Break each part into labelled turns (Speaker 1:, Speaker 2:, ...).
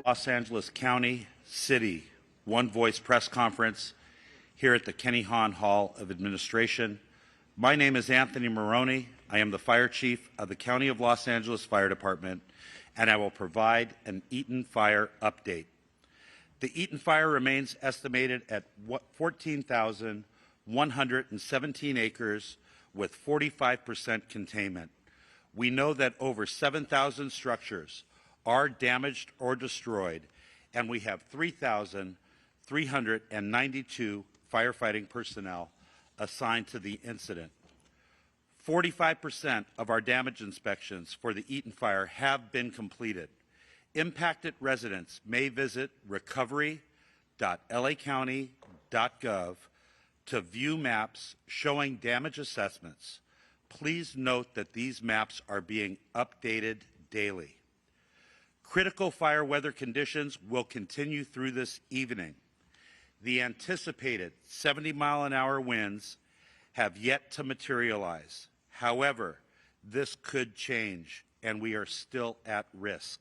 Speaker 1: Los Angeles County, City, One Voice press conference here at the Kenny Hahn Hall of Administration. My name is Anthony Maroney. I am the Fire Chief of the County of Los Angeles Fire Department, and I will provide an Eaton Fire update. The Eaton Fire remains estimated at 14,117 acres with 45% containment. We know that over 7,000 structures are damaged or destroyed, and we have 3,392 firefighting personnel assigned to the incident. 45% of our damage inspections for the Eaton Fire have been completed. Impacted residents may visit recovery.lacounty.gov to view maps showing damage assessments. Please note that these maps are being updated daily. Critical fire weather conditions will continue through this evening. The anticipated 70-mile-an-hour winds have yet to materialize. However, this could change, and we are still at risk.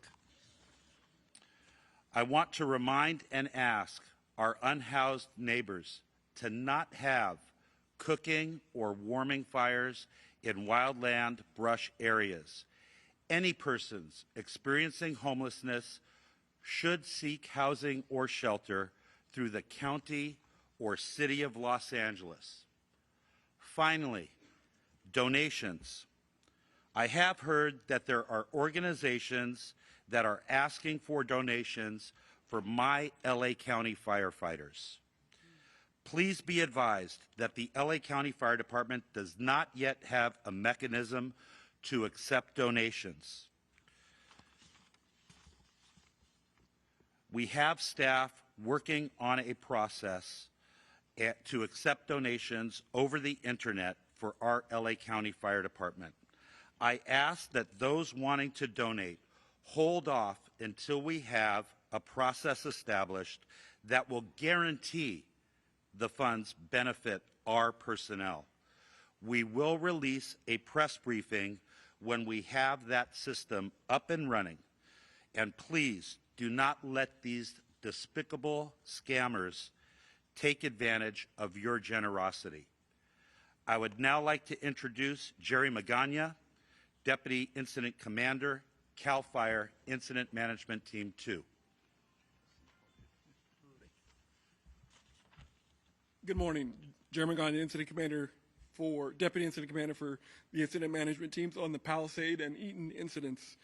Speaker 1: I want to remind and ask our unhoused neighbors to not have cooking or warming fires in wildland brush areas. Any persons experiencing homelessness should seek housing or shelter through the County or City of Los Angeles. Finally, donations. I have heard that there are organizations that are asking for donations for my LA County firefighters. Please be advised that the LA County Fire Department does not yet have a mechanism to accept donations. We have staff working on a process to accept donations over the internet for our LA County Fire Department. I ask that those wanting to donate hold off until we have a process established that will guarantee the funds benefit our personnel. We will release a press briefing when we have that system up and running. And please do not let these despicable scammers take advantage of your generosity. I would now like to introduce Jerry Magana, Deputy Incident Commander, CAL FIRE Incident Management Team 2.
Speaker 2: Good morning. Jerry Magana, Deputy Incident Commander for the Incident Management Teams on the Palisade and Eaton incidents.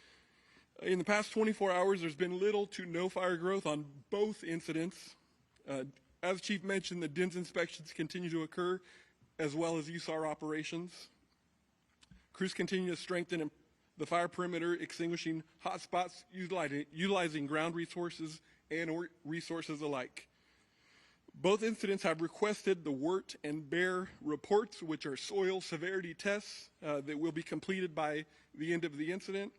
Speaker 2: In the past 24 hours, there's been little to no fire growth on both incidents. As Chief mentioned, the DINS inspections continue to occur, as well as USAR operations. Crews continue to strengthen the fire perimeter, extinguishing hot spots, utilizing ground resources and resources alike. Both incidents have requested the WIRT and BEAR reports, which are soil severity tests that will be completed by the end of the incident.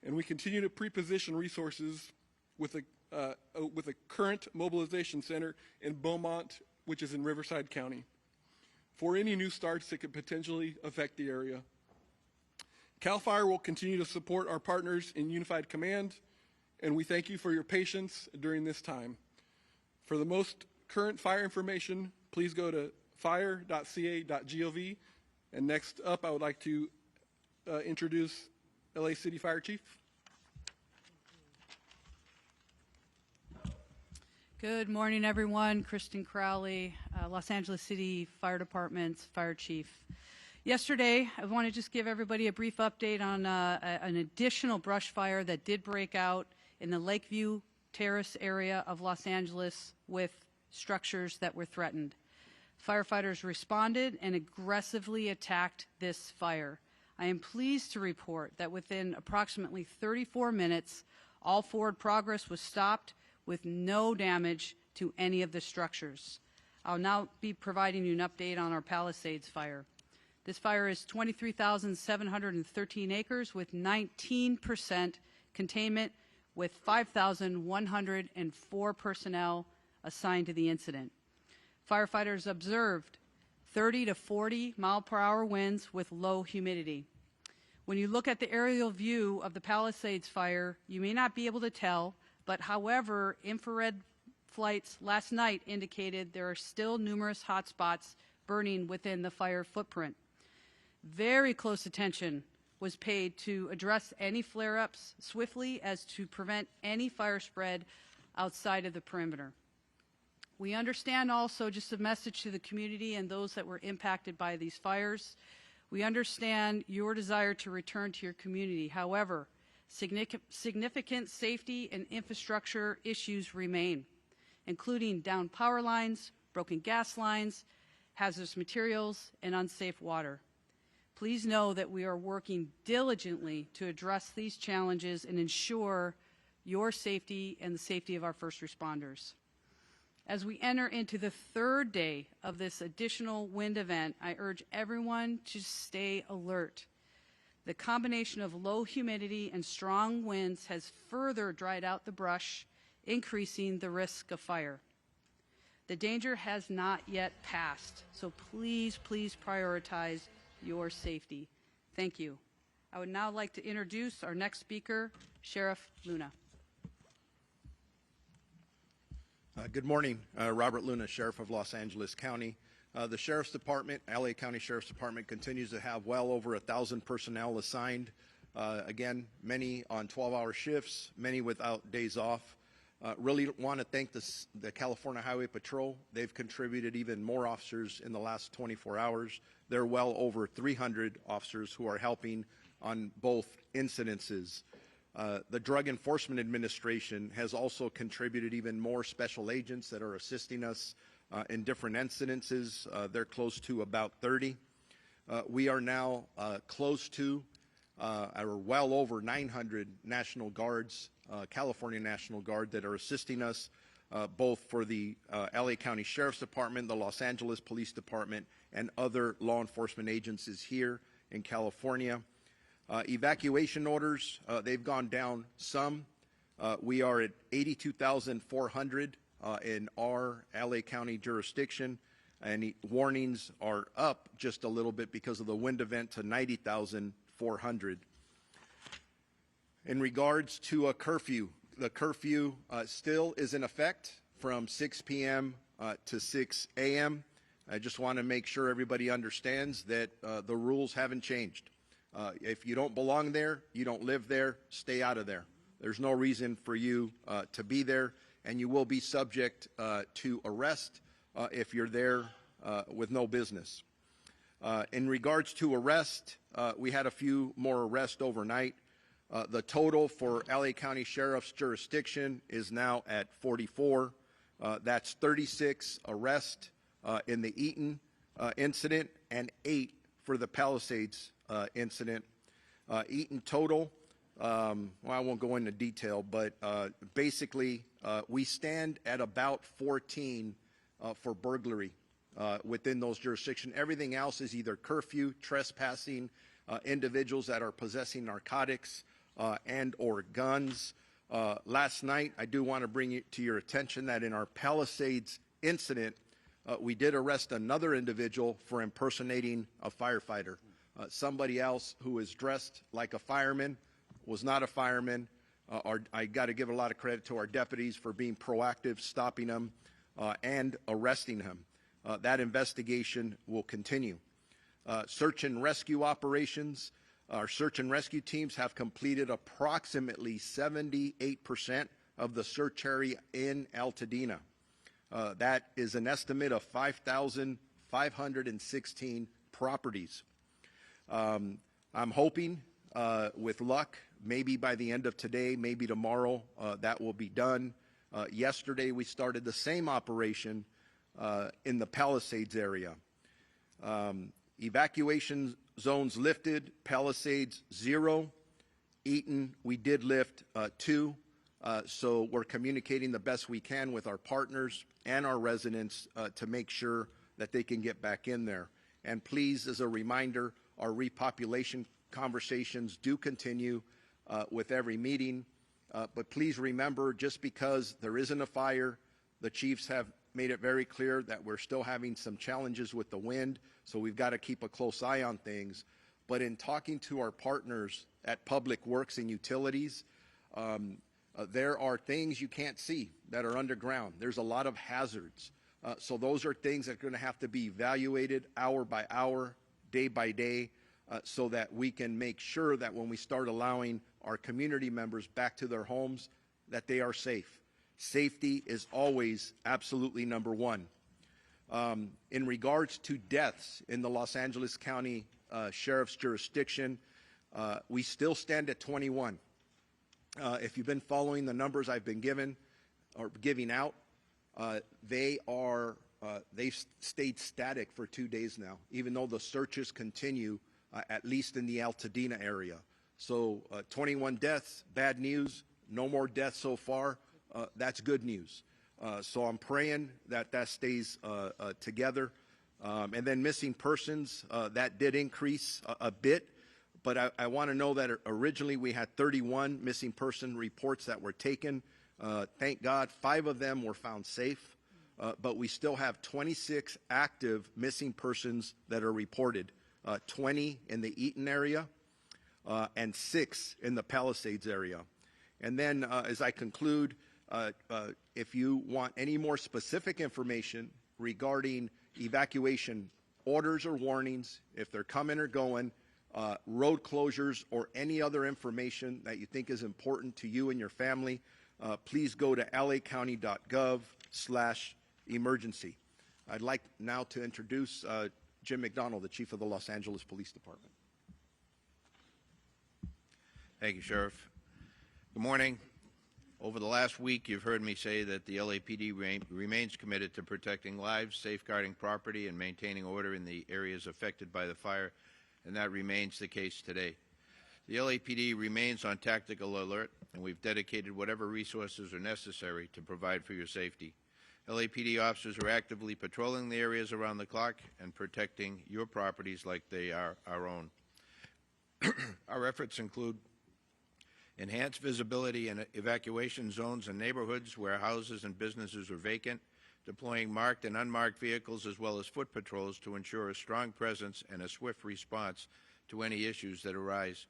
Speaker 2: And we continue to pre-position resources with a current mobilization center in Beaumont, which is in Riverside County, for any new starts that could potentially affect the area. CAL FIRE will continue to support our partners in Unified Command, and we thank you for your patience during this time. For the most current fire information, please go to fire.ca.gov. And next up, I would like to introduce LA City Fire Chief.
Speaker 3: Good morning, everyone. Kristen Crowley, Los Angeles City Fire Department's Fire Chief. Yesterday, I want to just give everybody a brief update on an additional brush fire that did break out in the Lakeview Terrace area of Los Angeles with structures that were threatened. Firefighters responded and aggressively attacked this fire. I am pleased to report that within approximately 34 minutes, all forward progress was stopped with no damage to any of the structures. I'll now be providing you an update on our Palisades fire. This fire is 23,713 acres with 19% containment, with 5,104 personnel assigned to the incident. Firefighters observed 30 to 40 mile-per-hour winds with low humidity. When you look at the aerial view of the Palisades fire, you may not be able to tell, But however, infrared flights last night indicated there are still numerous hot spots burning within the fire footprint. Very close attention was paid to address any flare-ups swiftly as to prevent any fire spread outside of the perimeter. We understand also, just a message to the community and those that were impacted by these fires, we understand your desire to return to your community. However, significant safety and infrastructure issues remain, including downed power lines, broken gas lines, hazardous materials, and unsafe water. Please know that we are working diligently to address these challenges and ensure your safety and the safety of our first responders. As we enter into the third day of this additional wind event, I urge everyone to stay alert. The combination of low humidity and strong winds has further dried out the brush, increasing the risk of fire. The danger has not yet passed, so please, please prioritize your safety. Thank you. I would now like to introduce our next speaker, Sheriff Luna.
Speaker 4: Good morning, Robert Luna, Sheriff of Los Angeles County. The Sheriff's Department, LA County Sheriff's Department, continues to have well over 1,000 personnel assigned. Again, many on 12-hour shifts, many without days off. Really want to thank the California Highway Patrol. They've contributed even more officers in the last 24 hours. There are well over 300 officers who are helping on both incidences. The Drug Enforcement Administration has also contributed even more special agents that are assisting us in different incidences. They're close to about 30. We are now close to or well over 900 National Guards, California National Guard, that are assisting us both for the LA County Sheriff's Department, the Los Angeles Police Department, and other law enforcement agencies here in California. Evacuation orders, they've gone down some. We are at 82,400 in our LA County jurisdiction, and warnings are up just a little bit because of the wind event to 90,400. In regards to a curfew, the curfew still is in effect from 6 p.m. To 6 a.m. I just want to make sure everybody understands that the rules haven't changed. If you don't belong there, you don't live there, stay out of there. There's no reason for you to be there, and you will be subject to arrest if you're there with no business. In regards to arrest, we had a few more arrests overnight. The total for LA County Sheriff's jurisdiction is now at 44. That's 36 arrests in the Eaton incident and 8 for the Palisades incident. Eaton total, well, I won't go into detail, but basically we stand at about 14 for burglary within those jurisdictions. Everything else is either curfew, trespassing, individuals that are possessing narcotics and or guns. Last night, I do want to bring it to your attention that in our Palisades incident, we did arrest another individual for impersonating a firefighter. Somebody else who is dressed like a fireman was not a fireman. I got to give a lot of credit to our deputies for being proactive, stopping him, and arresting him. That investigation will continue. Search and rescue operations. Our search and rescue teams have completed approximately 78% of the search area in Altadena. That is an estimate of 5,516 properties. I'm hoping, with luck, maybe by the end of today, maybe tomorrow, that will be done. Yesterday, we started the same operation in the Palisades area. Evacuation zones lifted, Palisades 0. Eaton, we did lift 2. So we're communicating the best we can with our partners and our residents to make sure that they can get back in there. And please, as a reminder, our repopulation conversations do continue with every meeting. But please remember, just because there isn't a fire, the chiefs have made it very clear that we're still having some challenges with the wind, so we've got to keep a close eye on things. But in talking to our partners at Public Works and Utilities, There are things you can't see that are underground. There's a lot of hazards. So those are things that are going to have to be evaluated hour by hour, day by day, so that we can make sure that when we start allowing our community members back to their homes, that they are safe. Safety is always absolutely number one. In regards to deaths in the Los Angeles County Sheriff's jurisdiction, we still stand at 21. If you've been following the numbers I've been giving out, they've stayed static for 2 days now, even though the searches continue, at least in the Altadena area. So 21 deaths, bad news. No more deaths so far. That's good news. So I'm praying that that stays together. And then missing persons, that did increase a bit. But I want to know that originally we had 31 missing person reports that were taken. Thank God 5 of them were found safe. But we still have 26 active missing persons that are reported. 20 in the Eaton area and 6 in the Palisades area. And then as I conclude, if you want any more specific information regarding evacuation orders or warnings, if they're coming or going, road closures, or any other information that you think is important to you and your family, please go to lacounty.gov/emergency. I'd like now to introduce Jim McDonald, the Chief of the Los Angeles Police Department.
Speaker 5: Thank you, Sheriff. Good morning. Over the last week, you've heard me say that the LAPD remains committed to protecting lives, safeguarding property, and maintaining order in the areas affected by the fire, and that remains the case today. The LAPD remains on tactical alert, and we've dedicated whatever resources are necessary to provide for your safety. LAPD officers are actively patrolling the areas around the clock and protecting your properties like they are our own. Our efforts include enhanced visibility in evacuation zones and neighborhoods where houses and businesses are vacant, deploying marked and unmarked vehicles as well as foot patrols to ensure a strong presence and a swift response to any issues that arise.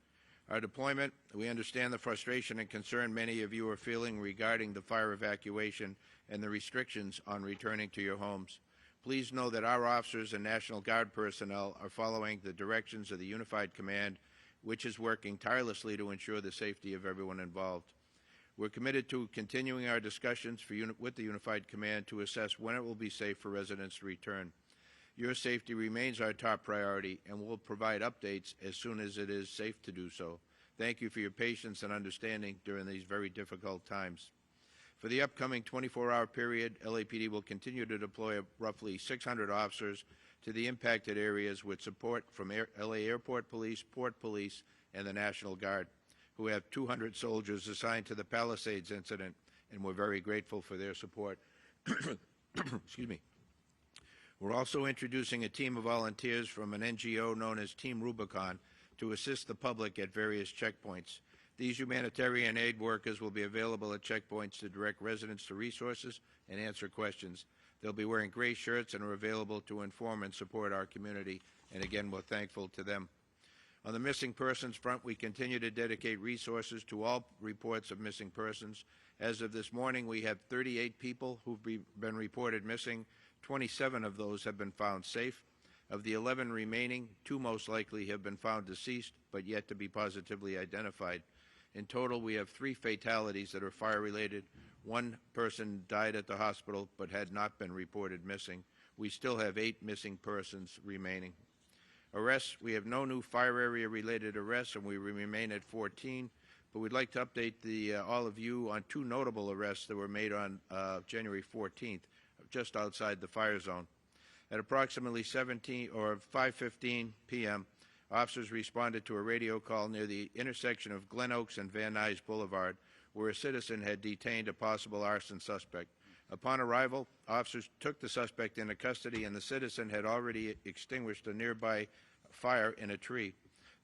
Speaker 5: Our deployment, we understand the frustration and concern many of you are feeling regarding the fire evacuation and the restrictions on returning to your homes. Please know that our officers and National Guard personnel are following the directions of the Unified Command, which is working tirelessly to ensure the safety of everyone involved. We're committed to continuing our discussions with the Unified Command to assess when it will be safe for residents to return. Your safety remains our top priority, and we'll provide updates as soon as it is safe to do so. Thank you for your patience and understanding during these very difficult times. For the upcoming 24-hour period, LAPD will continue to deploy roughly 600 officers to the impacted areas with support from LA Airport Police, Port Police, and the National Guard, who have 200 soldiers assigned to the Palisades incident, and we're very grateful for their support. Excuse me. We're also introducing a team of volunteers from an NGO known as Team Rubicon to assist the public at various checkpoints. These humanitarian aid workers will be available at checkpoints to direct residents to resources and answer questions. They'll be wearing gray shirts and are available to inform and support our community, and again, we're thankful to them. On the missing persons front, we continue to dedicate resources to all reports of missing persons. As of this morning, we have 38 people who've been reported missing. 27 of those have been found safe. Of the 11 remaining, 2 most likely have been found deceased, but yet to be positively identified. In total, we have 3 fatalities that are fire-related. 1 person died at the hospital but had not been reported missing. We still have 8 missing persons remaining. Arrests, we have no new fire area-related arrests, and we remain at 14. But we'd like to update all of you on 2 notable arrests that were made on January 14th, just outside the fire zone. At approximately 5:15 p.m., officers responded to a radio call near the intersection of Glen Oaks and Van Nuys Boulevard, where a citizen had detained a possible arson suspect. Upon arrival, officers took the suspect into custody, and the citizen had already extinguished a nearby fire in a tree.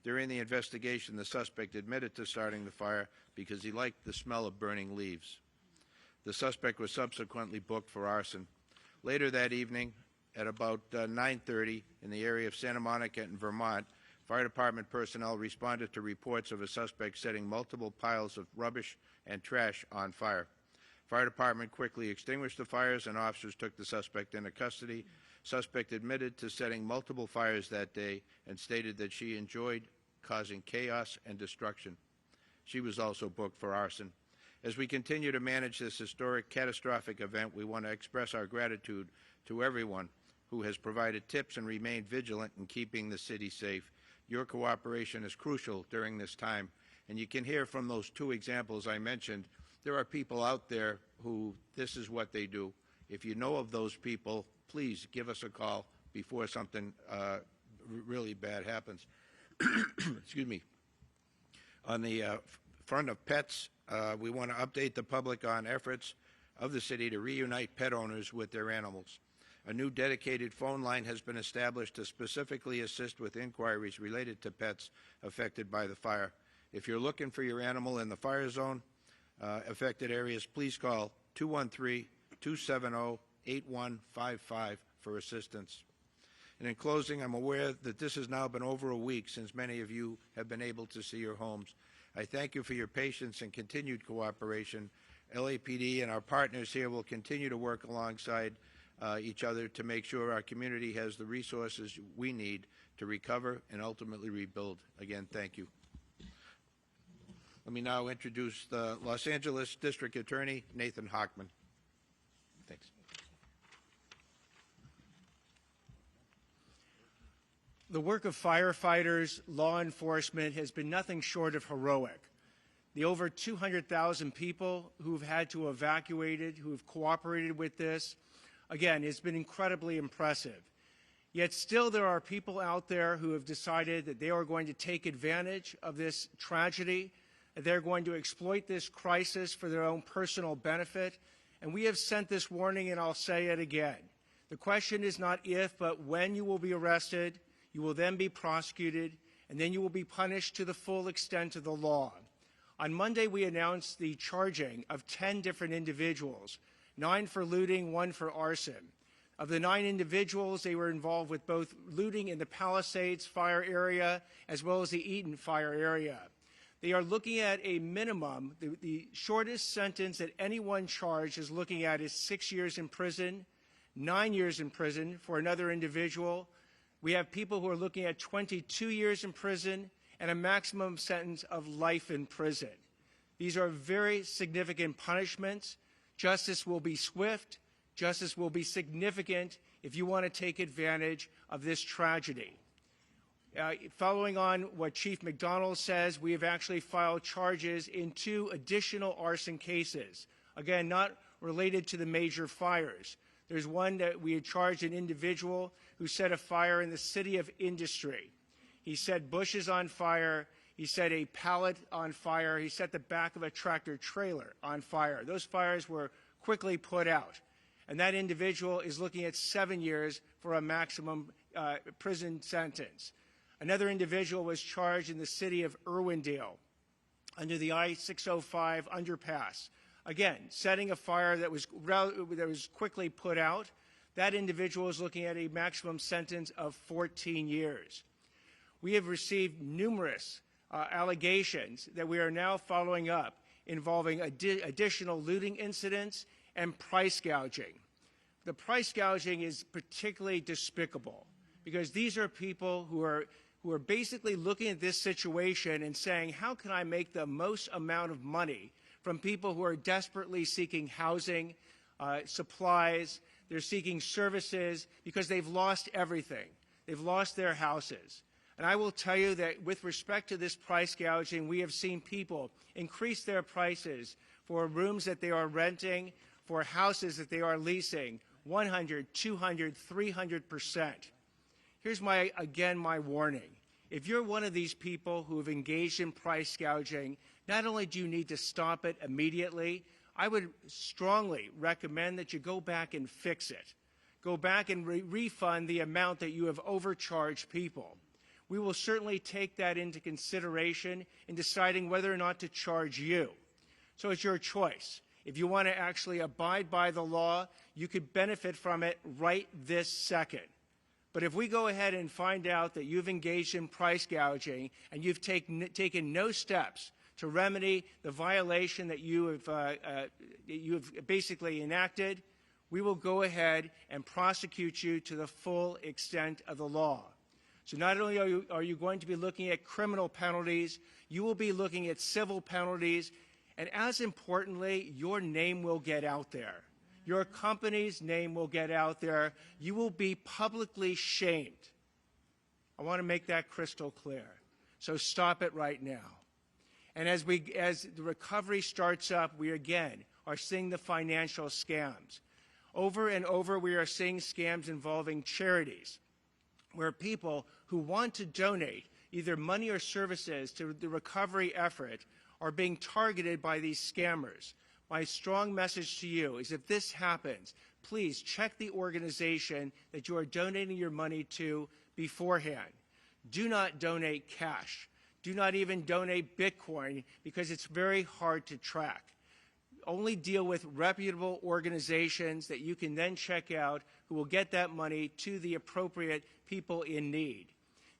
Speaker 5: During the investigation, the suspect admitted to starting the fire because he liked the smell of burning leaves. The suspect was subsequently booked for arson. Later that evening, at about 9:30 in the area of Santa Monica and Vermont, Fire department personnel responded to reports of a suspect setting multiple piles of rubbish and trash on fire. Fire department quickly extinguished the fires and officers took the suspect into custody. Suspect admitted to setting multiple fires that day and stated that she enjoyed causing chaos and destruction. She was also booked for arson. As we continue to manage this historic, catastrophic event, we want to express our gratitude to everyone who has provided tips and remained vigilant in keeping the city safe. Your cooperation is crucial during this time, and you can hear from those two examples I mentioned, there are people out there who this is what they do. If you know of those people, please give us a call before something really bad happens. Excuse me. On the front of pets, we want to update the public on efforts of the city to reunite pet owners with their animals. A new dedicated phone line has been established to specifically assist with inquiries related to pets affected by the fire. If you're looking for your animal in the fire zone affected areas, please call 213-270-8155 for assistance. And in closing, I'm aware that this has now been over a week since many of you have been able to see your homes. I thank you for your patience and continued cooperation. LAPD and our partners here will continue to work alongside each other to make sure our community has the resources we need to recover and ultimately rebuild. Again, thank you. Let me now introduce the Los Angeles District Attorney, Nathan Hochman. Thanks.
Speaker 6: The work of firefighters, law enforcement has been nothing short of heroic. The over 200,000 people who've had to evacuate, who have cooperated with this, again, it's been incredibly impressive. Yet still there are people out there who have decided that they are going to take advantage of this tragedy, that they're going to exploit this crisis for their own personal benefit. And we have sent this warning, and I'll say it again. The question is not if, but when you will be arrested. You will then be prosecuted, and then you will be punished to the full extent of the law. On Monday, we announced the charging of 10 different individuals, 9 for looting, 1 for arson. Of the 9 individuals, they were involved with both looting in the Palisades fire area as well as the Eaton fire area. They are looking at a minimum, the shortest sentence that anyone charged is looking at is 6 years in prison, 9 years in prison for another individual. We have people who are looking at 22 years in prison and a maximum sentence of life in prison. These are very significant punishments. Justice will be swift. Justice will be significant if you want to take advantage of this tragedy. Following on what Chief McDonald says, we have actually filed charges in 2 additional arson cases. Again, not related to the major fires. There's one that we had charged an individual who set a fire in the City of Industry. He set bushes on fire. He set a pallet on fire. He set the back of a tractor trailer on fire. Those fires were quickly put out. And that individual is looking at 7 years for a maximum prison sentence. Another individual was charged in the city of Irwindale under the I-605 underpass. Again, setting a fire that was quickly put out. That individual is looking at a maximum sentence of 14 years. We have received numerous allegations that we are now following up involving additional looting incidents and price gouging. The price gouging is particularly despicable because these are people who are basically looking at this situation and saying, how can I make the most amount of money from people who are desperately seeking housing, supplies, they're seeking services because they've lost everything. They've lost their houses. And I will tell you that with respect to this price gouging, we have seen people increase their prices for rooms that they are renting, for houses that they are leasing, 100, 200, 300%. Here's my warning. If you're one of these people who have engaged in price gouging, not only do you need to stop it immediately, I would strongly recommend that you go back and fix it. Go back and refund the amount that you have overcharged people. We will certainly take that into consideration in deciding whether or not to charge you. So it's your choice. If you want to actually abide by the law, you could benefit from it right this second. But if we go ahead and find out that you've engaged in price gouging and you've taken no steps to remedy the violation that you have basically enacted, we will go ahead and prosecute you to the full extent of the law. So not only are you going to be looking at criminal penalties, you will be looking at civil penalties, and as importantly, your name will get out there. Your company's name will get out there. You will be publicly shamed. I want to make that crystal clear. So stop it right now. And as the recovery starts up, we again are seeing the financial scams. Over and over, we are seeing scams involving charities, where people who want to donate either money or services to the recovery effort are being targeted by these scammers. My strong message to you is if this happens, please check the organization that you are donating your money to beforehand. Do not donate cash. Do not even donate Bitcoin because it's very hard to track. Only deal with reputable organizations that you can then check out who will get that money to the appropriate people in need.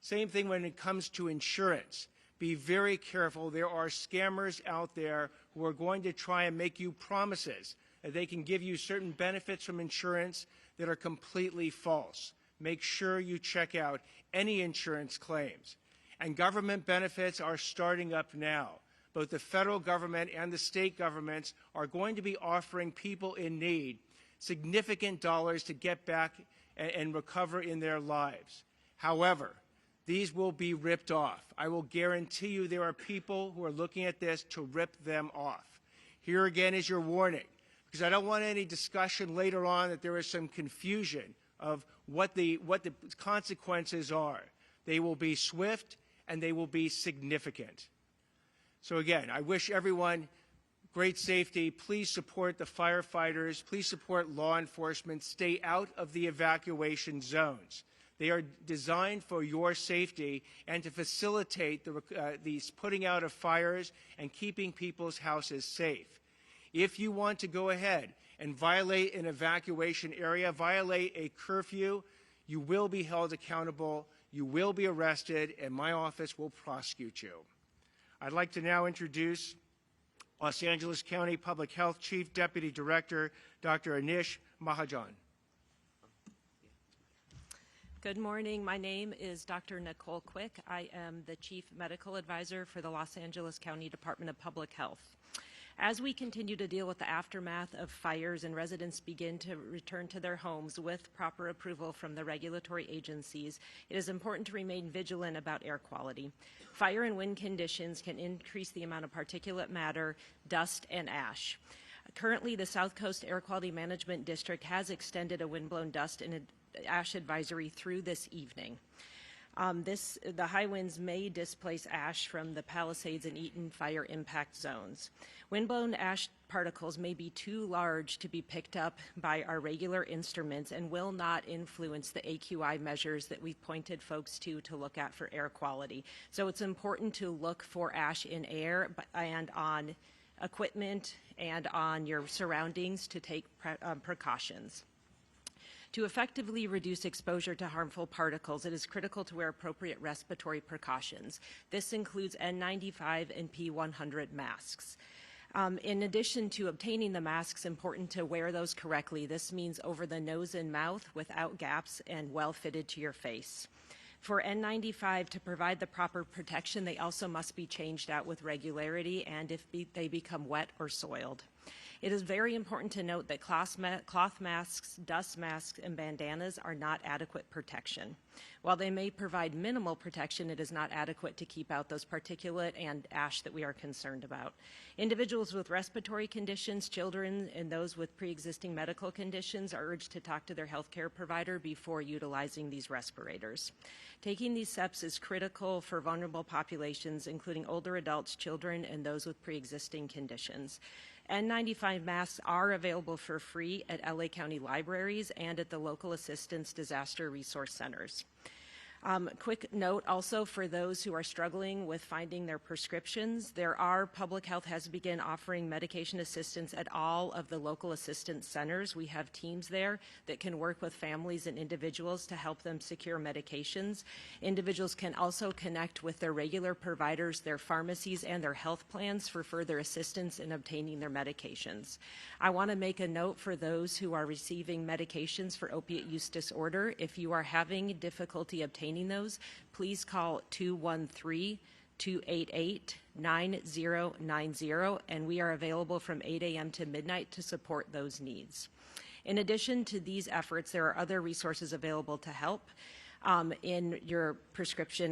Speaker 6: Same thing when it comes to insurance. Be very careful. There are scammers out there who are going to try and make you promises that they can give you certain benefits from insurance that are completely false. Make sure you check out any insurance claims. And government benefits are starting up now. Both the federal government and the state governments are going to be offering people in need significant dollars to get back and recover in their lives. However, these will be ripped off. I will guarantee you there are people who are looking at this to rip them off. Here again is your warning, because I don't want any discussion later on that there is some confusion of what the consequences are. They will be swift and they will be significant. So again, I wish everyone great safety. Please support the firefighters. Please support law enforcement. Stay out of the evacuation zones. They are designed for your safety and to facilitate these putting out of fires and keeping people's houses safe. If you want to go ahead and violate an evacuation area, violate a curfew, you will be held accountable, you will be arrested, and my office will prosecute you. I'd like to now introduce Los Angeles County Public Health Chief Deputy Director, Dr. Anish Mahajan.
Speaker 7: Good morning. My name is Dr. Nicole Quick. I am the Chief Medical Advisor for the Los Angeles County Department of Public Health. As we continue to deal with the aftermath of fires and residents begin to return to their homes with proper approval from the regulatory agencies, it is important to remain vigilant about air quality. Fire and wind conditions can increase the amount of particulate matter, dust, and ash. Currently, the South Coast Air Quality Management District has extended a windblown dust and ash advisory through this evening. The high winds may displace ash from the Palisades and Eaton fire impact zones. Windblown ash particles may be too large to be picked up by our regular instruments and will not influence the AQI measures that we've pointed folks to look at for air quality. So it's important to look for ash in air and on equipment and on your surroundings to take precautions. To effectively reduce exposure to harmful particles, it is critical to wear appropriate respiratory precautions. This includes N95 and P100 masks. In addition to obtaining the masks, important to wear those correctly. This means over the nose and mouth without gaps and well fitted to your face. For N95 to provide the proper protection, they also must be changed out with regularity and if they become wet or soiled. It is very important to note that cloth masks, dust masks, and bandanas are not adequate protection. While they may provide minimal protection, it is not adequate to keep out those particulate and ash that we are concerned about. Individuals with respiratory conditions, children, and those with pre-existing medical conditions are urged to talk to their healthcare provider before utilizing these respirators. Taking these steps is critical for vulnerable populations, including older adults, children, and those with pre-existing conditions. N95 masks are available for free at LA County libraries and at the local assistance disaster resource centers. Quick note also for those who are struggling with finding their prescriptions, Public Health has begun offering medication assistance at all of the local assistance centers. We have teams there that can work with families and individuals to help them secure medications. Individuals can also connect with their regular providers, their pharmacies, and their health plans for further assistance in obtaining their medications. I want to make a note for those who are receiving medications for opiate use disorder. If you are having difficulty obtaining those, please call 213-288-9090, and we are available from 8 a.m. to midnight to support those needs. In addition to these efforts, there are other resources available to help in your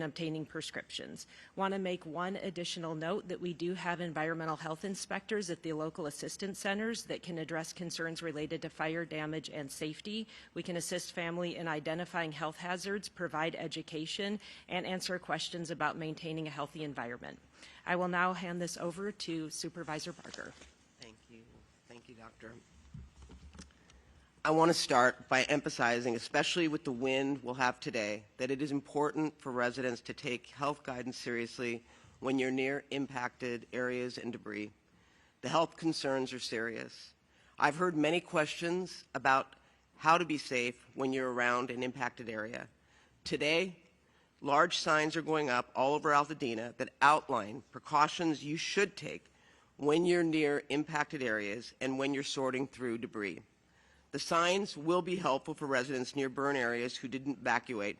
Speaker 7: obtaining prescriptions. Want to make one additional note that we do have environmental health inspectors at the local assistance centers that can address concerns related to fire damage and safety. We can assist family in identifying health hazards, provide education, and answer questions about maintaining a healthy environment. I will now hand this over to Supervisor Barger.
Speaker 8: Thank you. Thank you, Doctor. I want to start by emphasizing, especially with the wind we'll have today, that it is important for residents to take health guidance seriously when you're near impacted areas and debris. The health concerns are serious. I've heard many questions about how to be safe when you're around an impacted area. Today, large signs are going up all over Altadena that outline precautions you should take when you're near impacted areas and when you're sorting through debris. The signs will be helpful for residents near burn areas who didn't evacuate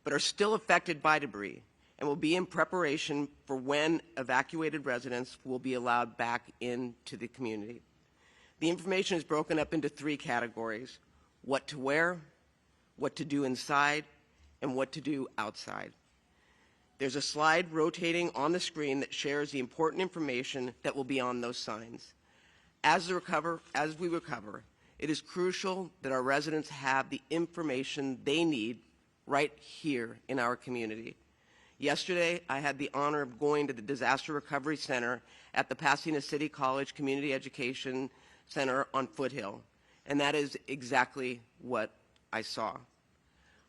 Speaker 8: but are still affected by debris and will be in preparation for when evacuated residents will be allowed back into the community. The information is broken up into 3 categories: what to wear, what to do inside, and what to do outside. There's a slide rotating on the screen that shares the important information that will be on those signs. As we recover, it is crucial that our residents have the information they need right here in our community. Yesterday, I had the honor of going to the Disaster Recovery Center at the Pasadena City College Community Education Center on Foothill, and that is exactly what I saw.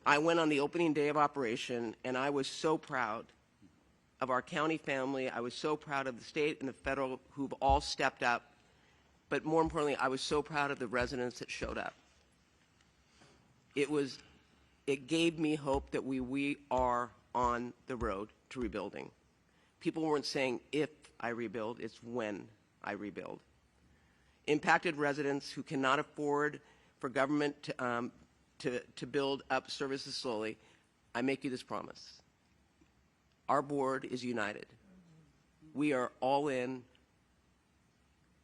Speaker 8: I went on the opening day of operation, and I was so proud of our county family. I was so proud of the state and the federal who've all stepped up. But more importantly, I was so proud of the residents that showed up. It gave me hope that we are on the road to rebuilding. People weren't saying if I rebuild, it's when I rebuild. Impacted residents who cannot afford for government to build up services slowly, I make you this promise. Our board is united. We are all in.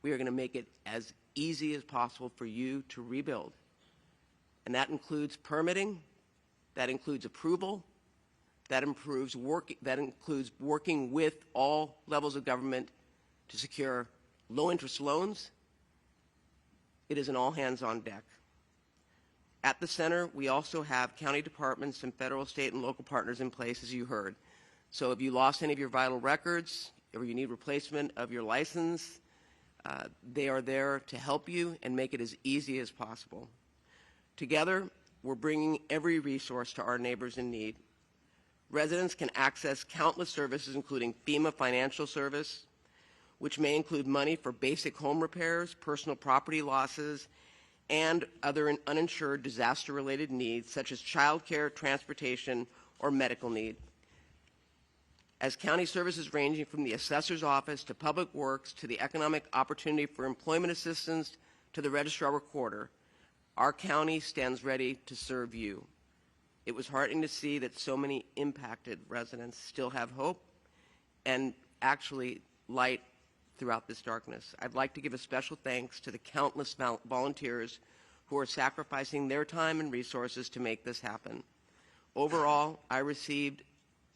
Speaker 8: We are going to make it as easy as possible for you to rebuild. And that includes permitting, that includes approval, that includes working with all levels of government to secure low-interest loans. It is an all-hands-on deck. At the center, we also have county departments and federal, state, and local partners in place, as you heard. So if you lost any of your vital records, or you need replacement of your license, they are there to help you and make it as easy as possible. Together, we're bringing every resource to our neighbors in need. Residents can access countless services, including FEMA financial service, which may include money for basic home repairs, personal property losses, and other uninsured disaster-related needs, such as child care, transportation, or medical need. As county services ranging from the assessor's office to public works to the economic opportunity for employment assistance to the registrar recorder, our county stands ready to serve you. It was heartening to see that so many impacted residents still have hope and actually light throughout this darkness. I'd like to give a special thanks to the countless volunteers who are sacrificing their time and resources to make this happen. Overall, I received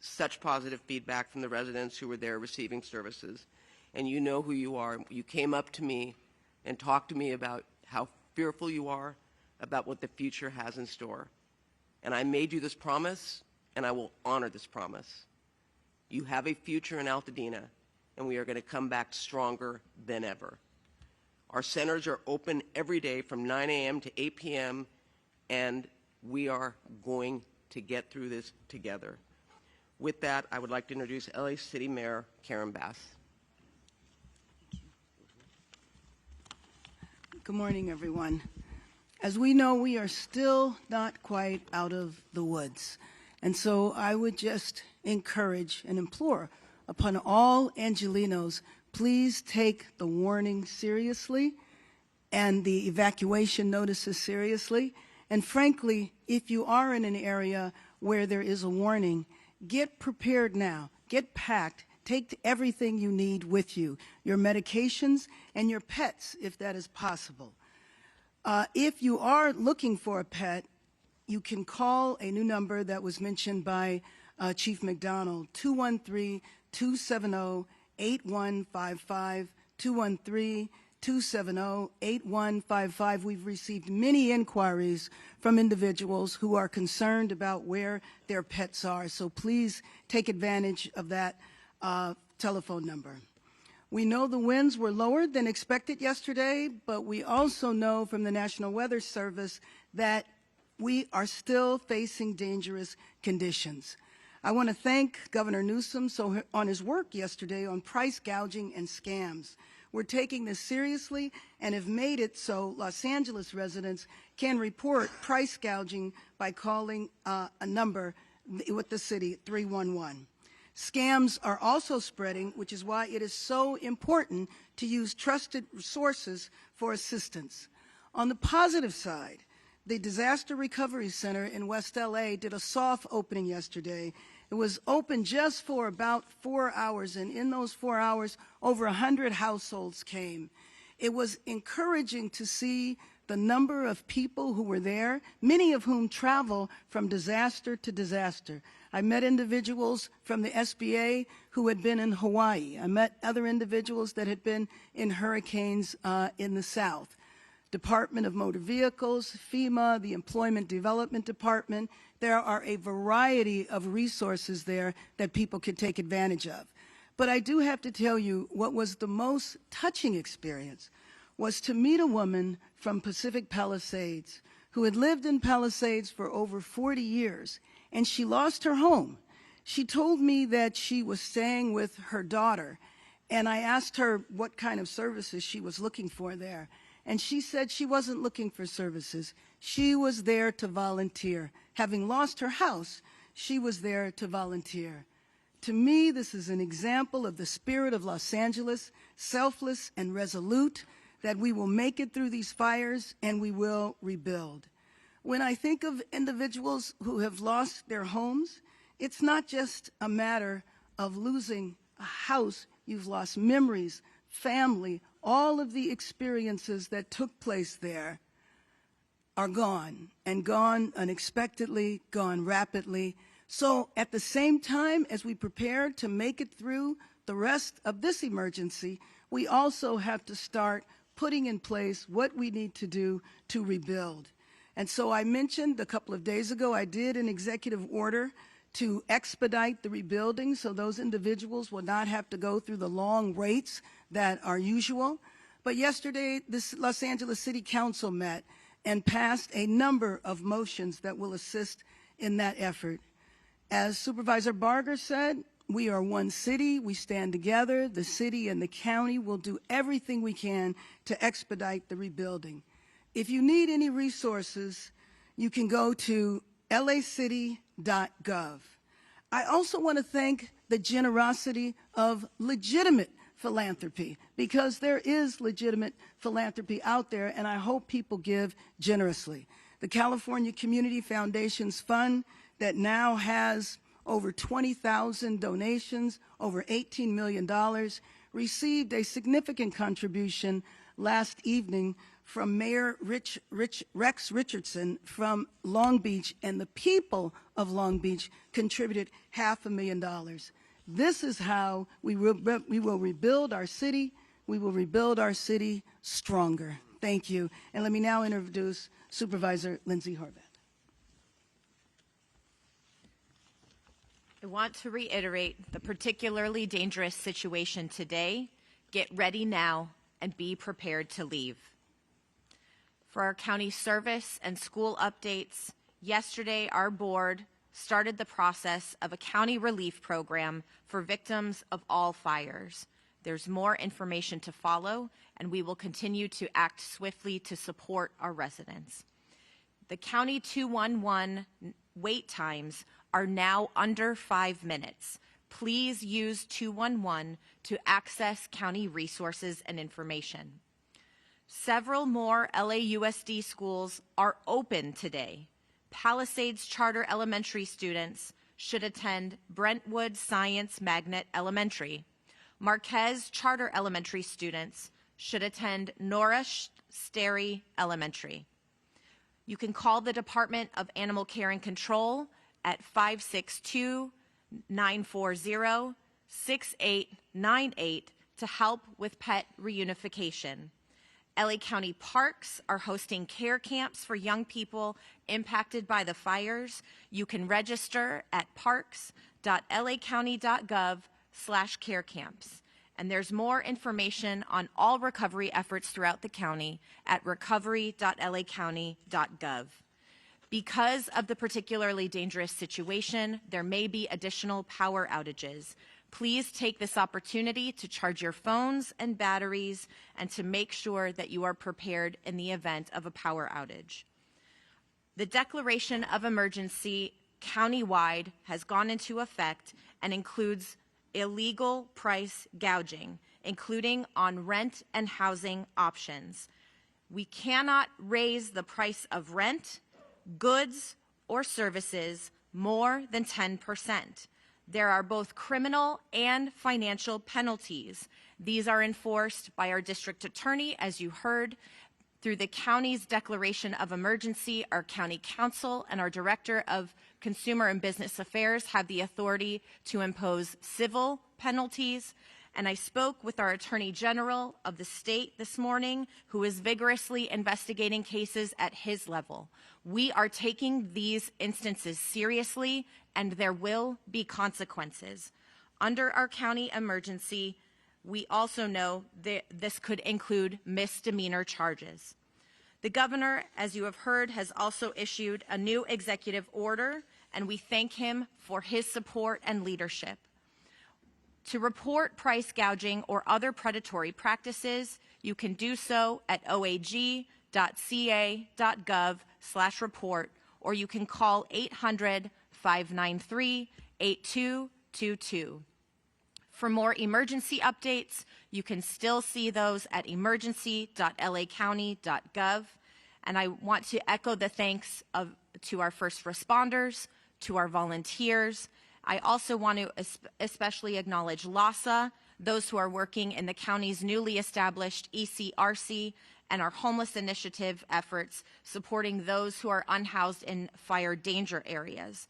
Speaker 8: such positive feedback from the residents who were there receiving services. And you know who you are. You came up to me and talked to me about how fearful you are about what the future has in store. And I made you this promise, and I will honor this promise. You have a future in Altadena, and we are going to come back stronger than ever. Our centers are open every day from 9 a.m. to 8 p.m., and we are going to get through this together. With that, I would like to introduce LA City Mayor Karen Bass.
Speaker 9: Good morning, everyone. As we know, we are still not quite out of the woods. And so I would just encourage and implore upon all Angelenos, please take the warning seriously and the evacuation notices seriously. And frankly, if you are in an area where there is a warning, get prepared now, get packed, take everything you need with you, your medications and your pets, if that is possible. If you are looking for a pet, you can call a new number that was mentioned by Chief McDonald, 213-270-8155, 213-270-8155. We've received many inquiries from individuals who are concerned about where their pets are, so please take advantage of that telephone number. We know the winds were lower than expected yesterday, but we also know from the National Weather Service that we are still facing dangerous conditions. I want to thank Governor Newsom on his work yesterday on price gouging and scams. We're taking this seriously and have made it so Los Angeles residents can report price gouging by calling a number with the city, 311. Scams are also spreading, which is why it is so important to use trusted sources for assistance. On the positive side, the Disaster Recovery Center in West LA did a soft opening yesterday. It was open just for about 4 hours, and in those 4 hours, over 100 households came. It was encouraging to see the number of people who were there, many of whom travel from disaster to disaster. I met individuals from the SBA who had been in Hawaii. I met other individuals that had been in hurricanes in the South. Department of Motor Vehicles, FEMA, the Employment Development Department. There are a variety of resources there that people could take advantage of. But I do have to tell you, what was the most touching experience was to meet a woman from Pacific Palisades who had lived in Palisades for over 40 years, and she lost her home. She told me that she was staying with her daughter, and I asked her what kind of services she was looking for there. And she said she wasn't looking for services. She was there to volunteer. Having lost her house, she was there to volunteer. To me, this is an example of the spirit of Los Angeles, selfless and resolute, that we will make it through these fires and we will rebuild. When I think of individuals who have lost their homes, it's not just a matter of losing a house. You've lost memories, family, all of the experiences that took place there are gone, and gone unexpectedly, gone rapidly. So at the same time as we prepare to make it through the rest of this emergency, we also have to start putting in place what we need to do to rebuild. And so I mentioned a couple of days ago, I did an executive order to expedite the rebuilding so those individuals will not have to go through the long waits that are usual. But yesterday, this Los Angeles City Council met and passed a number of motions that will assist in that effort. As Supervisor Barger said, we are one city, we stand together. The city and the county will do everything we can to expedite the rebuilding. If you need any resources, you can go to lacity.gov. I also want to thank the generosity of legitimate philanthropy, because there is legitimate philanthropy out there, and I hope people give generously. The California Community Foundations Fund that now has over 20,000 donations, over $18 million, received a significant contribution last evening from Mayor Rex Richardson from Long Beach, and the people of Long Beach contributed $500,000. This is how we will rebuild our city. We will rebuild our city stronger. Thank you. And let me now introduce Supervisor Lindsay Horvath.
Speaker 10: I want to reiterate the particularly dangerous situation today. Get ready now and be prepared to leave. For our county service and school updates, yesterday our board started the process of a county relief program for victims of all fires. There's more information to follow, and we will continue to act swiftly to support our residents. The County 211 wait times are now under 5 minutes. Please use 211 to access county resources and information. Several more LAUSD schools are open today. Palisades Charter Elementary students should attend Brentwood Science Magnet Elementary. Marquez Charter Elementary students should attend Nora Sterry Elementary. You can call the Department of Animal Care and Control at 562-940-6898 to help with pet reunification. LA County Parks are hosting care camps for young people impacted by the fires. You can register at parks.lacounty.gov/care camps. And there's more information on all recovery efforts throughout the county at recovery.lacounty.gov. Because of the particularly dangerous situation, there may be additional power outages. Please take this opportunity to charge your phones and batteries and to make sure that you are prepared in the event of a power outage. The declaration of emergency countywide has gone into effect and includes illegal price gouging, including on rent and housing options. We cannot raise the price of rent, goods, or services more than 10%. There are both criminal and financial penalties. These are enforced by our district attorney, as you heard, through the county's declaration of emergency. Our county council and our director of Consumer and Business Affairs have the authority to impose civil penalties. And I spoke with our Attorney General of the state this morning, who is vigorously investigating cases at his level. We are taking these instances seriously, and there will be consequences. Under our county emergency, we also know that this could include misdemeanor charges. The governor, as you have heard, has also issued a new executive order, and we thank him for his support and leadership. To report price gouging or other predatory practices, you can do so at oag.ca.gov/report, or you can call 800-593-8222. For more emergency updates, you can still see those at emergency.lacounty.gov. And I want to echo the thanks to our first responders, to our volunteers. I also want to especially acknowledge LASA, those who are working in the county's newly established ECRC, and our homeless initiative efforts supporting those who are unhoused in fire danger areas.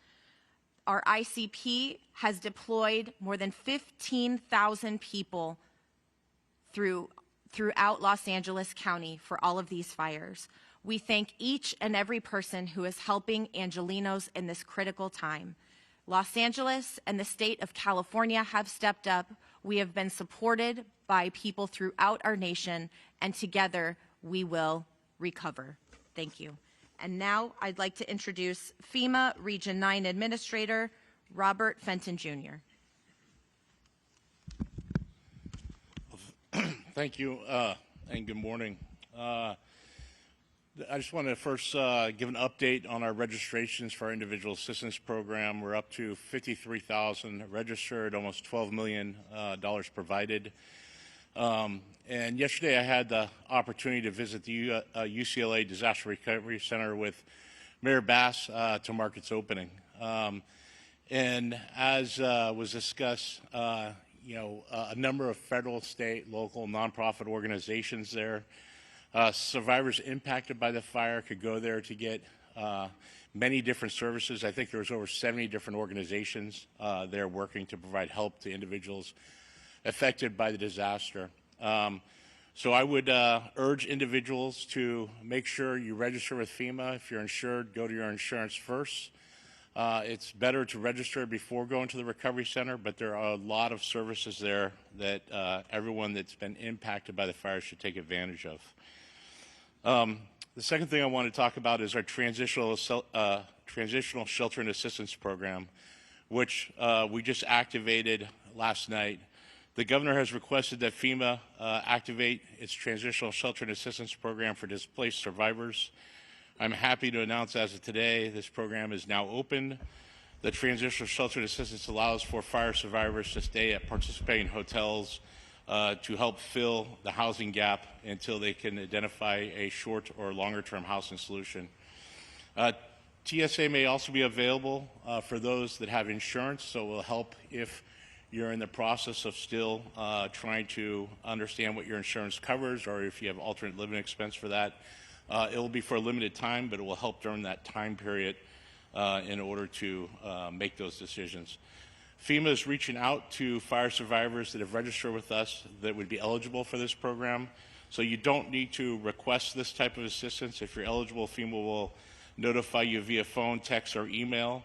Speaker 10: Our ICP has deployed more than 15,000 people throughout Los Angeles County for all of these fires. We thank each and every person who is helping Angelenos in this critical time. Los Angeles and the state of California have stepped up. We have been supported by people throughout our nation, and together we will recover. Thank you. And now I'd like to introduce FEMA Region 9 Administrator Robert Fenton Jr.
Speaker 11: Thank you, and good morning. I just want to first give an update on our registrations for our individual assistance program. We're up to 53,000 registered, almost $12 million provided. And yesterday I had the opportunity to visit the UCLA Disaster Recovery Center with Mayor Bass to mark its opening. And as was discussed, a number of federal, state, local, nonprofit organizations there. Survivors impacted by the fire could go there to get many different services. I think there was over 70 different organizations there working to provide help to individuals affected by the disaster. So I would urge individuals to make sure you register with FEMA. If you're insured, go to your insurance first. It's better to register before going to the recovery center, but there are a lot of services there that everyone that's been impacted by the fire should take advantage of. The second thing I want to talk about is our transitional Transitional Shelter and Assistance Program, which we just activated last night. The governor has requested that FEMA activate its Transitional Shelter and Assistance Program for displaced survivors. I'm happy to announce as of today, this program is now open. The Transitional Shelter and Assistance allows for fire survivors to stay at participating hotels to help fill the housing gap until they can identify a short or longer term housing solution. TSA may also be available for those that have insurance, so it will help if you're in the process of still trying to understand what your insurance covers, or if you have alternate living expense for that. It will be for a limited time, but it will help during that time period in order to make those decisions. FEMA is reaching out to fire survivors that have registered with us that would be eligible for this program. So you don't need to request this type of assistance. If you're eligible, FEMA will notify you via phone, text, or email.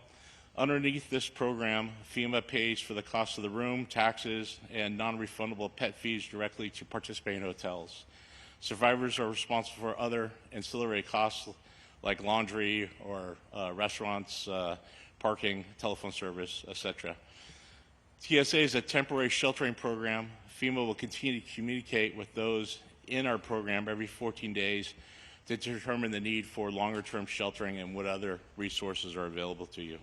Speaker 11: Underneath this program, FEMA pays for the cost of the room, taxes, and non-refundable pet fees directly to participating hotels. Survivors are responsible for other ancillary costs like laundry or restaurants, parking, telephone service, etc. TSA is a temporary sheltering program. FEMA will continue to communicate with those in our program every 14 days to determine the need for longer-term sheltering and what other resources are available to you.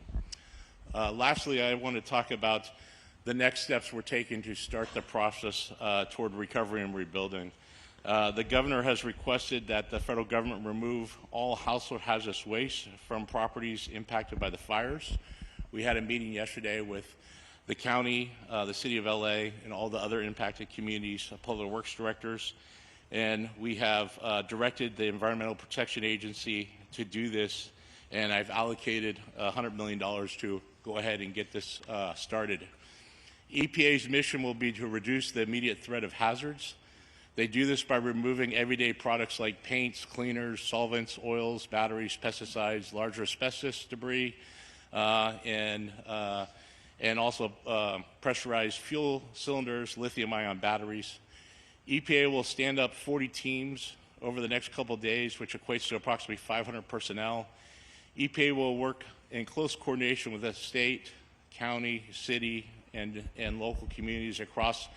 Speaker 11: Lastly, I want to talk about the next steps we're taking to start the process toward recovery and rebuilding. The governor has requested that the federal government remove all household hazardous waste from properties impacted by the fires. We had a meeting yesterday with the county, the city of LA, and all the other impacted communities, public works directors, and we have directed the Environmental Protection Agency to do this, and I've allocated $100 million to go ahead and get this started. EPA's mission will be to reduce the immediate threat of hazards. They do this by removing everyday products like paints, cleaners, solvents, oils, batteries, pesticides, larger asbestos debris, and also pressurized fuel cylinders, lithium-ion batteries. EPA will stand up 40 teams over the next couple of days, which equates to approximately 500 personnel. EPA will work in close coordination with the state, county, city, and local communities across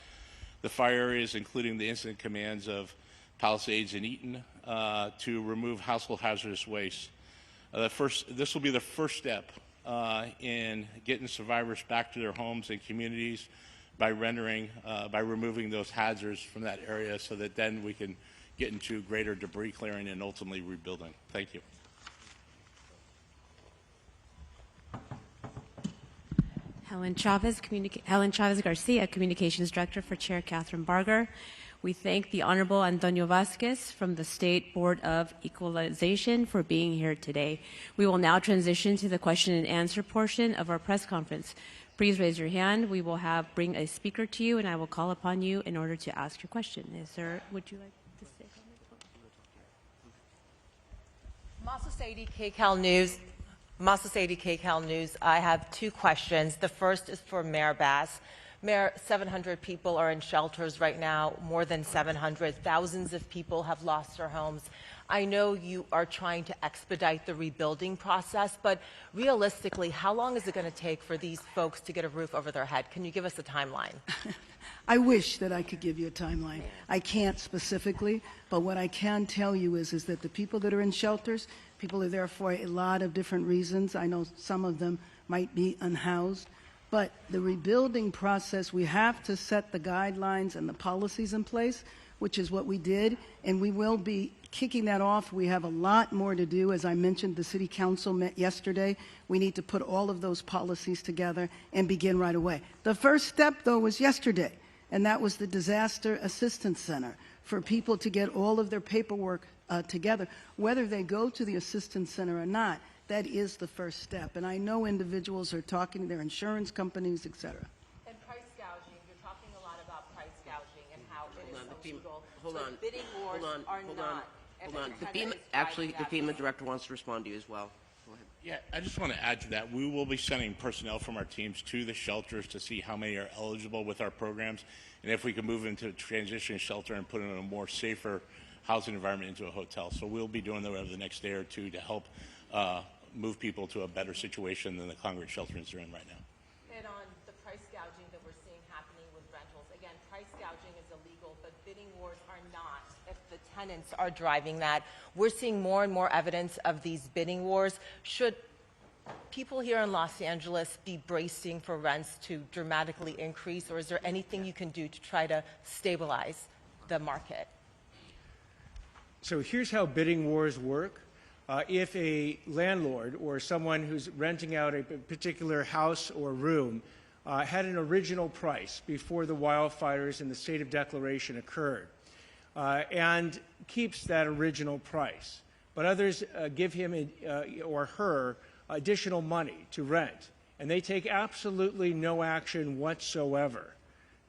Speaker 11: the fire areas, including the incident commands of Palisades and Eaton, to remove household hazardous waste. This will be the first step in getting survivors back to their homes and communities by removing those hazards from that area, so that then we can get into greater debris clearing and ultimately rebuilding. Thank you.
Speaker 12: Helen Chavez Garcia, Communications Director for Chair Catherine Barger. We thank the Honorable Antonio Vasquez from the State Board of Equalization for being here today. We will now transition to the question and answer portion of our press conference. Please raise your hand. We will bring a speaker to you, and I will call upon you in order to ask your question. Would you like to say something?
Speaker 13: Masa Sadie, KCAL News. Masa Sadie, KCAL News. I have two questions. The first is for Mayor Bass. Mayor, 700 people are in shelters right now, more than 700. Thousands of people have lost their homes. I know you are trying to expedite the rebuilding process, but realistically, how long is it going to take for these folks to get a roof over their head? Can you give us a timeline?
Speaker 9: I wish that I could give you a timeline. I can't specifically, but what I can tell you is that the people that are in shelters, people are there for a lot of different reasons. I know some of them might be unhoused, but the rebuilding process, we have to set the guidelines and the policies in place, which is what we did, and we will be kicking that off. We have a lot more to do. As I mentioned, the City Council met yesterday. We need to put all of those policies together and begin right away. The first step, though, was yesterday, and that was the Disaster Assistance Center for people to get all of their paperwork together. Whether they go to the Assistance Center or not, that is the first step. And I know individuals are talking to their insurance companies, et cetera.
Speaker 13: And price gouging, you're talking a lot about price gouging and how it is illegal.
Speaker 8: Hold on.
Speaker 13: Bidding wars are not.
Speaker 8: Hold on. The FEMA director wants to respond to you as well. Go ahead.
Speaker 11: Yeah, I just want to add to that. We will be sending personnel from our teams to the shelters to see how many are eligible with our programs, and if we can move into a transition shelter and put in a more safer housing environment into a hotel. So we'll be doing that over the next day or two to help move people to a better situation than the congregate shelters are in right now.
Speaker 13: And on the price gouging that we're seeing happening with rentals, again, price gouging is illegal, but bidding wars are not if the tenants are driving that. We're seeing more and more evidence of these bidding wars. Should people here in Los Angeles be bracing for rents to dramatically increase, or is there anything you can do to try to stabilize the market?
Speaker 6: So here's how bidding wars work. If a landlord or someone who's renting out a particular house or room had an original price before the wildfires and the state of declaration occurred, and keeps that original price, but others give him or her additional money to rent, and they take absolutely no action whatsoever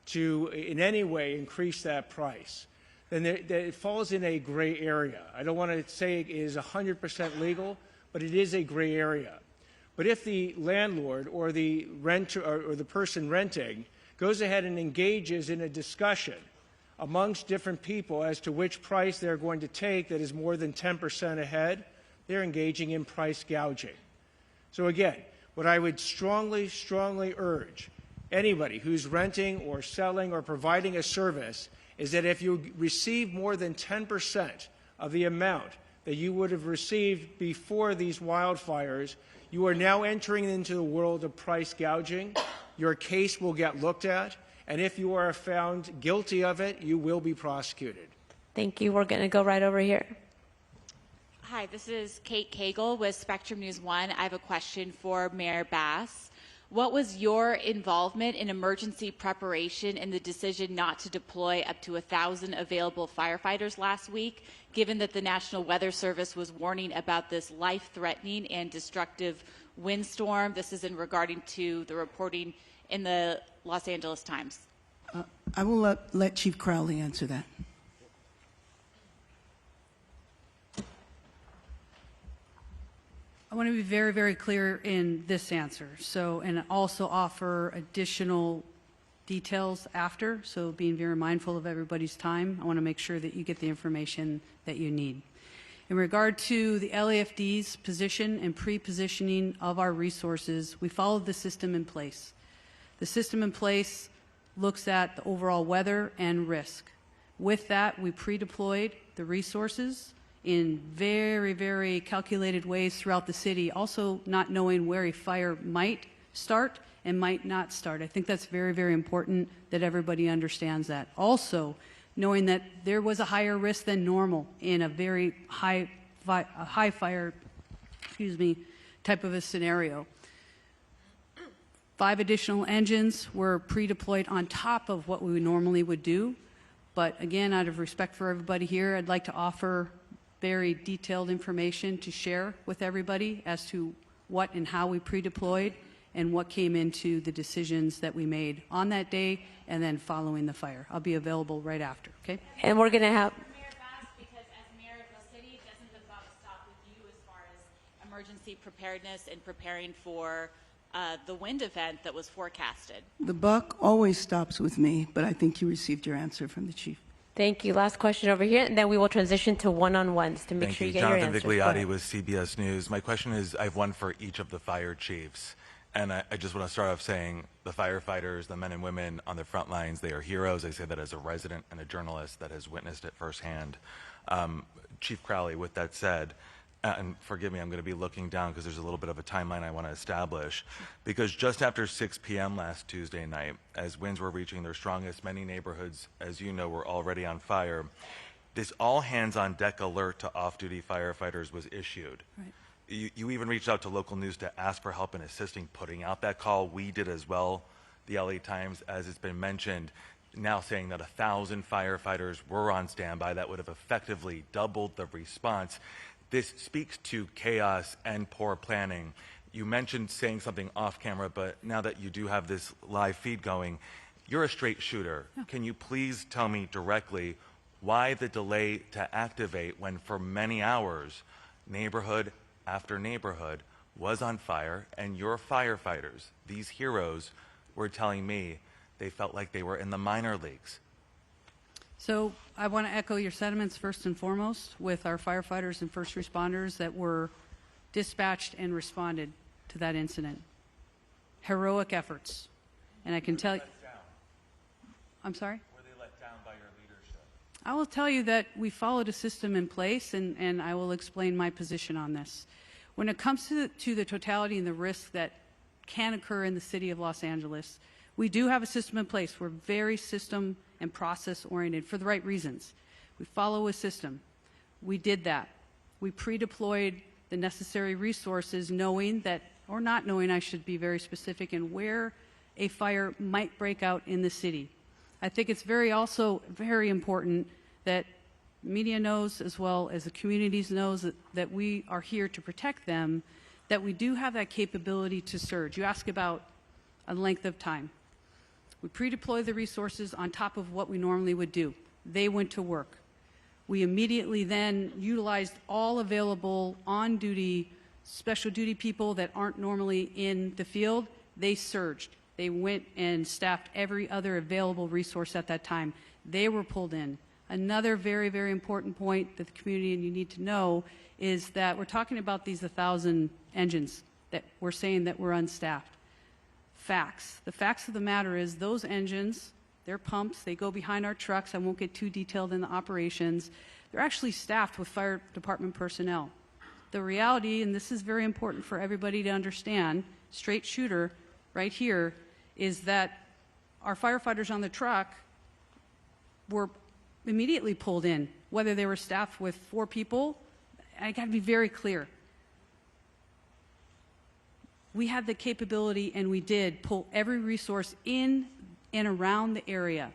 Speaker 6: to in any way increase that price, then it falls in a gray area. I don't want to say it is 100% legal, but it is a gray area. But if the landlord or the renter or the person renting goes ahead and engages in a discussion amongst different people as to which price they're going to take that is more than 10% ahead, they're engaging in price gouging. So again, what I would strongly, strongly urge anybody who's renting or selling or providing a service is that if you receive more than 10% of the amount that you would have received before these wildfires, you are now entering into the world of price gouging. Your case will get looked at, and if you are found guilty of it, you will be prosecuted.
Speaker 12: Thank you. We're going to go right over here.
Speaker 14: Hi, this is Kate Cagle with Spectrum News 1. I have a question for Mayor Bass. What was your involvement in emergency preparation in the decision not to deploy up to 1,000 available firefighters last week, given that the National Weather Service was warning about this life-threatening and destructive windstorm? This is in regarding to the reporting in the Los Angeles Times.
Speaker 9: I will let Chief Crowley answer that.
Speaker 3: I want to be very, very clear in this answer. So, and also offer additional details after. So being very mindful of everybody's time, I want to make sure that you get the information that you need. In regard to the LAFD's position and pre-positioning of our resources, we followed the system in place. The system in place looks at the overall weather and risk. With that, we pre-deployed the resources in very, very calculated ways throughout the city, also not knowing where a fire might start and might not start. I think that's very, very important that everybody understands that. Also, knowing that there was a higher risk than normal in a very high fire, type of a scenario. 5 additional engines were pre-deployed on top of what we normally would do. But again, out of respect for everybody here, I'd like to offer very detailed information to share with everybody as to what and how we pre-deployed and what came into the decisions that we made on that day and then following the fire. I'll be available right after, okay?
Speaker 12: And we're going to have...
Speaker 14: Mayor Bass, because as mayor of the city, doesn't the buck stop with you as far as emergency preparedness and preparing for the wind event that was forecasted?
Speaker 9: The buck always stops with me, but I think you received your answer from the chief.
Speaker 12: Thank you. Last question over here, and then we will transition to one-on-ones to make sure you get your answers.
Speaker 15: Jonathan Vigliotti with CBS News. My question is, I have one for each of the fire chiefs. And I just want to start off saying the firefighters, the men and women on the front lines, they are heroes. I say that as a resident and a journalist that has witnessed it firsthand. Chief Crowley, with that said, and forgive me, I'm going to be looking down because there's a little bit of a timeline I want to establish. Because just after 6 p.m. last Tuesday night, as winds were reaching their strongest, many neighborhoods, as you know, were already on fire. This all-hands-on-deck alert to off-duty firefighters was issued.
Speaker 3: Right.
Speaker 15: You even reached out to local news to ask for help in assisting putting out that call. We did as well. The LA Times, as it's been mentioned, now saying that 1,000 firefighters were on standby. That would have effectively doubled the response. This speaks to chaos and poor planning. You mentioned saying something off camera, but now that you do have this live feed going, you're a straight shooter. Yeah. Can you please tell me directly why the delay to activate when for many hours, neighborhood after neighborhood was on fire, and your firefighters, these heroes, were telling me they felt like they were in the minor leagues?
Speaker 3: So I want to echo your sentiments first and foremost with our firefighters and first responders that were dispatched and responded to that incident. Heroic efforts. And I can tell you, I'm sorry?
Speaker 15: Were they let down by your leadership?
Speaker 3: I will tell you that we followed a system in place, and I will explain my position on this. When it comes to the totality and the risk that can occur in the city of Los Angeles, we do have a system in place. We're very system and process oriented for the right reasons. We follow a system. We did that. We pre-deployed the necessary resources knowing that, or not knowing, I should be very specific, in where a fire might break out in the city. I think it's also very important that media knows, as well as the communities knows, that we are here to protect them, that we do have that capability to surge. You ask about a length of time. We pre-deploy the resources on top of what we normally would do. They went to work. We immediately then utilized all available on-duty, special duty people that aren't normally in the field. They surged. They went and staffed every other available resource at that time. They were pulled in. Another very, very important point that the community and you need to know is that we're talking about these 1,000 engines that we're saying that we're unstaffed. Facts. The facts of the matter is those engines, they're pumps, they go behind our trucks. I won't get too detailed in the operations. They're actually staffed with fire department personnel. The reality, and this is very important for everybody to understand, straight shooter right here, is that our firefighters on the truck were immediately pulled in, whether they were staffed with 4 people. I got to be very clear. We had the capability, and we did pull every resource in and around the area.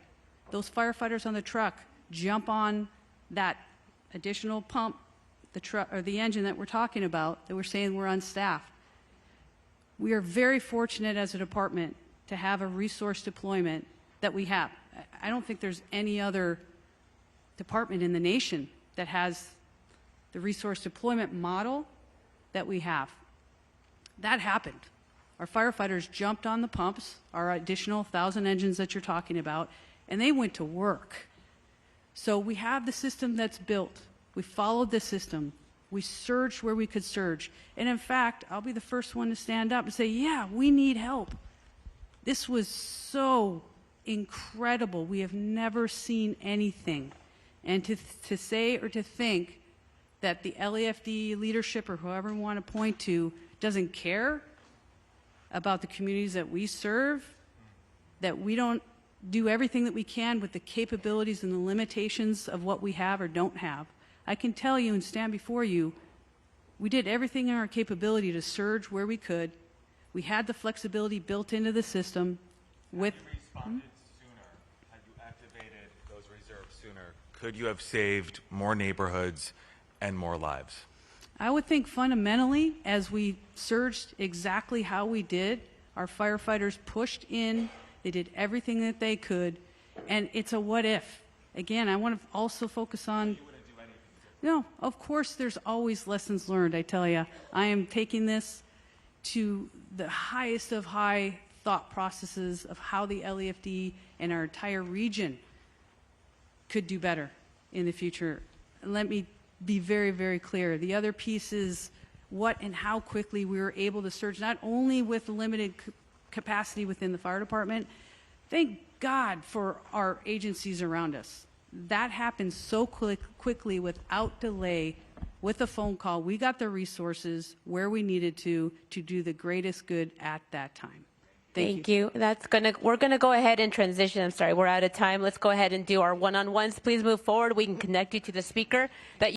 Speaker 3: Those firefighters on the truck jump on that additional pump, the truck or the engine that we're talking about, that we're saying we're unstaffed. We are very fortunate as a department to have a resource deployment that we have. I don't think there's any other department in the nation that has the resource deployment model that we have. That happened. Our firefighters jumped on the pumps, our additional 1,000 engines that you're talking about, and they went to work. So we have the system that's built. We followed the system. We surged where we could surge. And in fact, I'll be the first one to stand up and say, yeah, we need help. This was so incredible. We have never seen anything. And to say or to think that the LAFD leadership or whoever we want to point to doesn't care about the communities that we serve, that we don't do everything that we can with the capabilities and the limitations of what we have or don't have. I can tell you and stand before you, we did everything in our capability to surge where we could. We had the flexibility built into the system with...
Speaker 15: Had you responded sooner, had you activated those reserves sooner, could you have saved more neighborhoods and more lives?
Speaker 3: I would think fundamentally, as we surged exactly how we did, our firefighters pushed in, they did everything that they could, and it's a what if. Again, I want to also focus on... You wouldn't do anything. No, of course there's always lessons learned, I tell you. I am taking this to the highest of high thought processes of how the LAFD and our entire region could do better in the future. Let me be very, very clear. The other piece is what and how quickly we were able to surge, not only with the limited capacity within the fire department. Thank God for our agencies around us. That happened so quickly without delay with a phone call. We got the resources where we needed to do the greatest good at that time.
Speaker 12: Thank you. We're gonna go ahead and transition. I'm sorry, we're out of time. Let's go ahead and do our one-on-ones. Please move forward. We can connect you to the speaker that